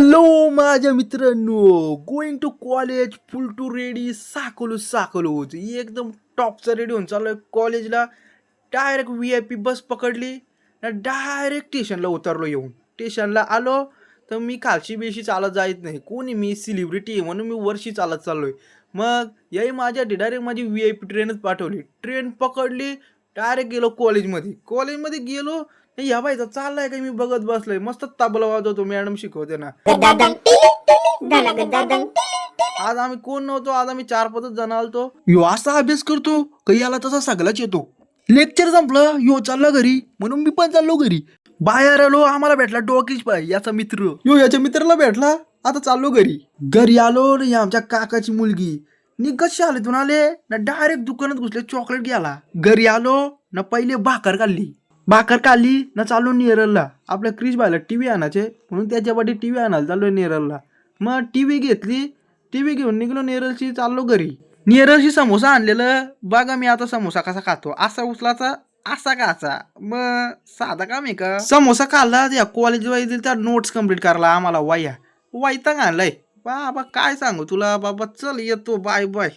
Hello माझ्या मित्रांनो, going to college full to ready साकलो साकलो होत एकदम टॉपचा रेडी होऊन चाललोय कॉलेजला. डायरेक्ट VIP बस पकडली ना, डायरेक्ट स्टेशनला उतरलो. येऊन स्टेशनला आलो तर मी खालची बेशी चालत जायत नाही, कोणी मी सेलिब्रिटी आहे म्हणून मी वरशी चालत चाललोय. मग याही माझ्या डायरेक्ट माझी VIP ट्रेनच पाठवली, ट्रेन पकडली, डायरेक्ट गेलो कॉलेजमध्ये गेलो. या बाईचा चाललाय काय मी बघत बसलोय, मस्त तबला वाजवतो, मॅडम शिकवते ना. आज आम्ही कोण नव्हतो, आज आम्ही 4-5 जण आलतो. यो असा अभ्यास करतो काही याला तसा सगळाच येतो. लेक्चर संपलं, यो चालला घरी म्हणून मी पण चाललो घरी. बाहेर आलो, आम्हाला भेटला डोकीच पाय याचा मित्र, यो याच्या मित्राला भेटला. आता चाललो घरी आलो ना, आमच्या काकाची मुलगी कशी आले तुन आले ना, डायरेक्ट दुकानात घुसले, चॉकलेट घ्यायला. घरी आलो ना, पहिले भाकर काढली ना, चाललो नेरलला. आपल्या क्रिश भाईला टीव्ही आणायचे म्हणून त्याच्यासाठी टीव्ही आणायला चाललोय नेरलला. मग टीव्ही घेतली, टीव्ही घेऊन निघलो नेरलची, चाललो घरी. नेरलची समोसा आणलेलं बघा. मी आता समोसा कसा खातो, असा उचलाचा असा खायचा. मग साधा काम आहे का. समोसा खाल्ला, त्या कॉलेज वाईज त्या नोट्स कम्प्लीट करायला आम्हाला वायता आणलाय बाबा. काय सांगू तुला बाबा, चल येतो, बाय बाय.